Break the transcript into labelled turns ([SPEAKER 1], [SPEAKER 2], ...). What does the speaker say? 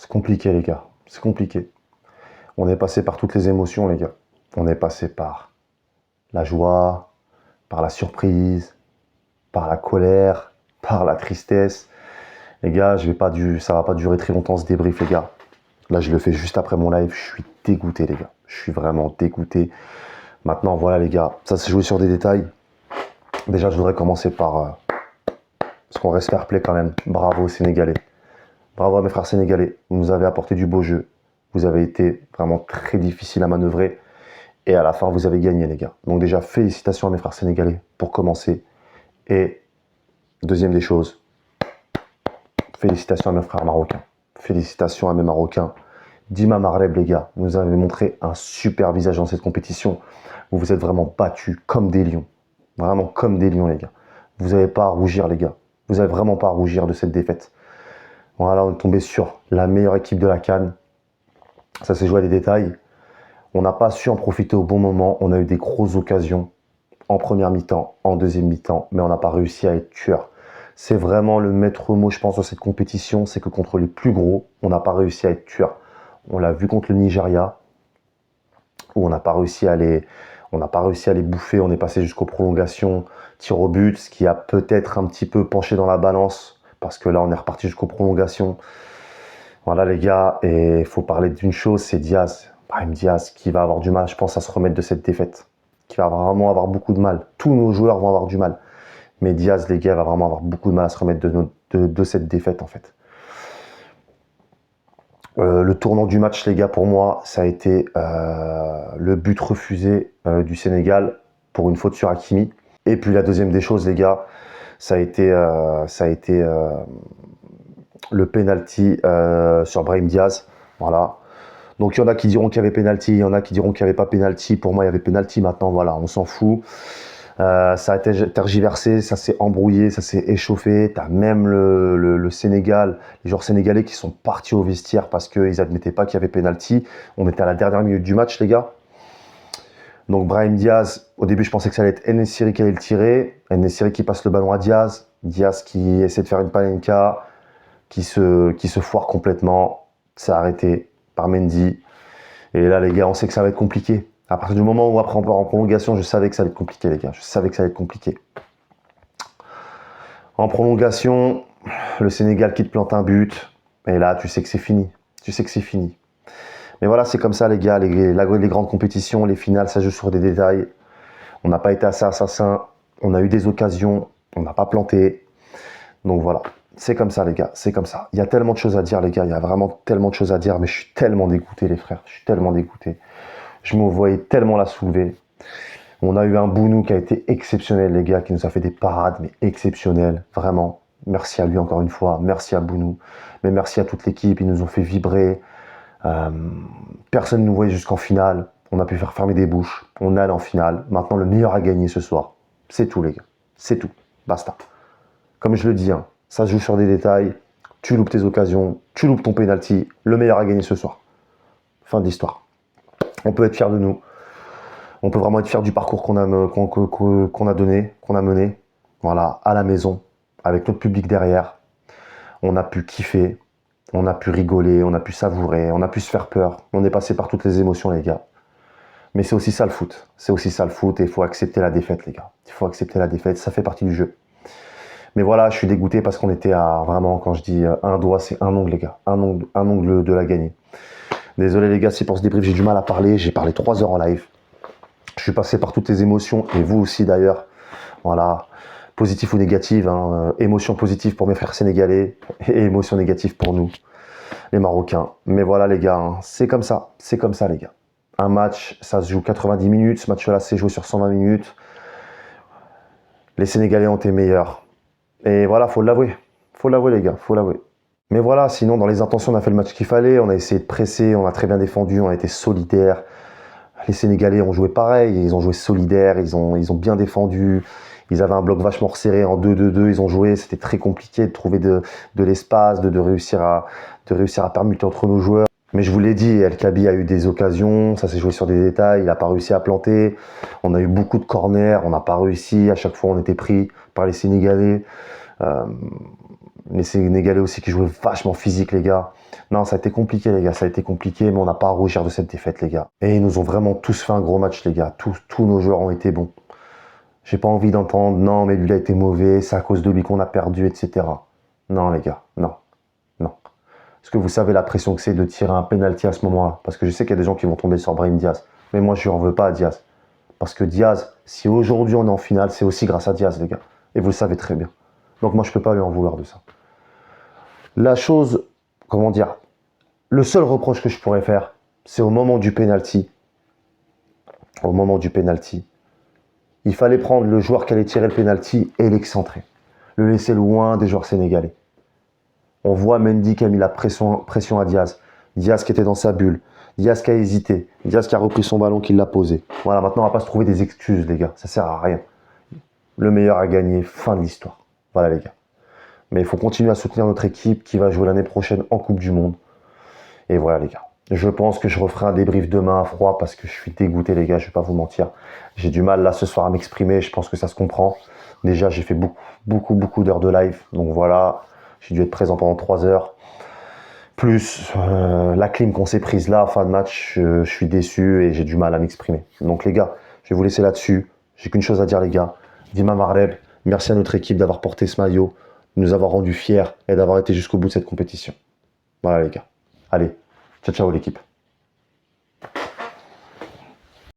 [SPEAKER 1] compliqué, les gars. C'est compliqué. On est passé par toutes les émotions, les gars. On est passé par la joie, par la surprise, par la colère, par la tristesse. Les gars, ça va pas durer très longtemps ce débrief, les gars. Là, je le fais juste après mon live. Je suis dégoûté, les gars. Je suis vraiment dégoûté. Maintenant, voilà, les gars. Ça, c'est joué sur des détails. Déjà, je voudrais commencer par... parce qu'on reste fair play quand même. Bravo, Sénégalais. Bravo à mes frères sénégalais. Vous nous avez apporté du beau jeu. Vous avez été vraiment très difficile à manœuvrer. Et à la fin, vous avez gagné, les gars. Donc déjà, félicitations à mes frères sénégalais pour commencer. Et deuxième des choses, félicitations à mes frères marocains. Félicitations à mes Marocains. Dima Mareb, les gars, vous nous avez montré un super visage dans cette compétition. Vous vous êtes vraiment battus comme des lions. Vraiment comme des lions, les gars. Vous n'avez pas à rougir, les gars. Vous n'avez vraiment pas à rougir de cette défaite. Voilà, on est tombé sur la meilleure équipe de la CAN. Ça s'est joué à des détails. On n'a pas su en profiter au bon moment. On a eu des grosses occasions en première mi-temps, en deuxième mi-temps, mais on n'a pas réussi à être tueur. C'est vraiment le maître mot, je pense, dans cette compétition, c'est que contre les plus gros, on n'a pas réussi à être tueur. On l'a vu contre le Nigeria, où on n'a pas réussi à les bouffer. On est passé jusqu'aux prolongations, tir au but, ce qui a peut-être un petit peu penché dans la balance, parce que là, on est reparti jusqu'aux prolongations. Voilà, les gars, et il faut parler d'une chose, c'est Diaz. Brahim Diaz qui va avoir du mal, je pense, à se remettre de cette défaite. Qui va vraiment avoir beaucoup de mal. Tous nos joueurs vont avoir du mal. Mais Diaz, les gars, va vraiment avoir beaucoup de mal à se remettre de cette défaite, en fait. Le tournant du match, les gars, pour moi, ça a été le but refusé du Sénégal pour une faute sur Hakimi. Et puis la deuxième des choses, les gars, ça a été le penalty sur Brahim Diaz. Voilà. Donc il y en a qui diront qu'il y avait penalty, il y en a qui diront qu'il n'y avait pas penalty. Pour moi, il y avait penalty. Maintenant, voilà, on s'en fout. Ça a été tergiversé, ça s'est embrouillé, ça s'est échauffé. Tu as même le Sénégal, les joueurs sénégalais qui sont partis au vestiaire parce qu'ils n'admettaient pas qu'il y avait penalty. On était à la dernière minute du match, les gars. Donc Brahim Diaz, au début, je pensais que ça allait être En-Nesyri qui allait le tirer. En-Nesyri qui passe le ballon à Diaz. Diaz qui essaie de faire une panenka, qui se foire complètement. C'est arrêté par Mendy. Et là, les gars, on sait que ça va être compliqué. À partir du moment où après on part en prolongation, je savais que ça allait être compliqué, les gars. Je savais que ça allait être compliqué. En prolongation, le Sénégal qui te plante un but. Et là, tu sais que c'est fini. Tu sais que c'est fini. Mais voilà, c'est comme ça, les gars. Les grandes compétitions, les finales, ça joue sur des détails. On n'a pas été assez assassin. On a eu des occasions. On n'a pas planté. Donc voilà. C'est comme ça, les gars. C'est comme ça. Il y a tellement de choses à dire, les gars. Il y a vraiment tellement de choses à dire. Mais je suis tellement dégoûté, les frères. Je suis tellement dégoûté. Je me voyais tellement la soulever. On a eu un Bounou qui a été exceptionnel, les gars, qui nous a fait des parades, mais exceptionnelles, vraiment. Merci à lui encore une fois, merci à Bounou. Mais merci à toute l'équipe, ils nous ont fait vibrer. Personne ne nous voyait jusqu'en finale. On a pu faire fermer des bouches. On est allé en finale. Maintenant, le meilleur a gagné ce soir. C'est tout, les gars. C'est tout. Basta. Comme je le dis, hein, ça se joue sur des détails. Tu loupes tes occasions, tu loupes ton penalty. Le meilleur a gagné ce soir. Fin de l'histoire. On peut être fier de nous. On peut vraiment être fier du parcours qu'on a donné, qu'on a mené. Voilà, à la maison, avec notre public derrière. On a pu kiffer, on a pu rigoler, on a pu savourer, on a pu se faire peur. On est passé par toutes les émotions, les gars. Mais c'est aussi ça le foot. C'est aussi ça le foot et il faut accepter la défaite, les gars. Il faut accepter la défaite, ça fait partie du jeu. Mais voilà, je suis dégoûté parce qu'on était à vraiment, quand je dis un doigt, c'est un ongle, les gars. Un ongle de la gagner. Désolé les gars, si pour ce débrief j'ai du mal à parler, j'ai parlé 3 heures en live. Je suis passé par toutes les émotions, et vous aussi d'ailleurs. Voilà, positif ou négative, hein. Émotion positive pour mes frères sénégalais, et émotion négative pour nous, les Marocains. Mais voilà les gars, hein, c'est comme ça les gars. Un match, ça se joue 90 minutes, ce match-là s'est joué sur 120 minutes. Les Sénégalais ont été meilleurs. Et voilà, faut l'avouer les gars, faut l'avouer. Mais voilà, sinon dans les intentions on a fait le match qu'il fallait, on a essayé de presser, on a très bien défendu, on a été solidaires. Les Sénégalais ont joué pareil, ils ont joué solidaires, ils ont bien défendu, ils avaient un bloc vachement resserré en 2-2-2, ils ont joué, c'était très compliqué de trouver de l'espace, de réussir à permuter entre nos joueurs. Mais je vous l'ai dit, El Kabi a eu des occasions, ça s'est joué sur des détails, il n'a pas réussi à planter. On a eu beaucoup de corners, on n'a pas réussi, à chaque fois on était pris par les Sénégalais. Les Sénégalais aussi qui jouaient vachement physique, les gars. Non, ça a été compliqué, les gars. Ça a été compliqué, mais on n'a pas à rougir de cette défaite, les gars. Et ils nous ont vraiment tous fait un gros match, les gars. Tous nos joueurs ont été bons. J'ai pas envie d'entendre, non, mais lui, il a été mauvais, c'est à cause de lui qu'on a perdu, etc. Non, les gars, non, non. Est-ce que vous savez la pression que c'est de tirer un penalty à ce moment-là? Parce que je sais qu'il y a des gens qui vont tomber sur Brahim Diaz. Mais moi, je n'en veux pas à Diaz. Parce que Diaz, si aujourd'hui on est en finale, c'est aussi grâce à Diaz, les gars. Et vous le savez très bien. Donc moi, je ne peux pas lui en vouloir de ça. La chose, comment dire, le seul reproche que je pourrais faire, c'est au moment du penalty. Au moment du penalty, il fallait prendre le joueur qui allait tirer le penalty et l'excentrer. Le laisser loin des joueurs sénégalais. On voit Mendy qui a mis la pression à Diaz. Diaz qui était dans sa bulle. Diaz qui a hésité. Diaz qui a repris son ballon, qui l'a posé. Voilà, maintenant on va pas se trouver des excuses, les gars. Ça sert à rien. Le meilleur a gagné. Fin de l'histoire. Voilà, les gars. Mais il faut continuer à soutenir notre équipe qui va jouer l'année prochaine en Coupe du Monde. Et voilà, les gars. Je pense que je referai un débrief demain à froid parce que je suis dégoûté, les gars. Je vais pas vous mentir. J'ai du mal là ce soir à m'exprimer. Je pense que ça se comprend. Déjà, j'ai fait beaucoup d'heures de live. Donc voilà. J'ai dû être présent pendant 3 heures. Plus la clim qu'on s'est prise là, fin de match, je suis déçu et j'ai du mal à m'exprimer. Donc les gars, je vais vous laisser là-dessus. J'ai qu'une chose à dire, les gars. Dima Mareb, merci à notre équipe d'avoir porté ce maillot, de nous avoir rendus fiers et d'avoir été jusqu'au bout de cette compétition. Voilà, les gars. Allez, ciao, ciao l'équipe.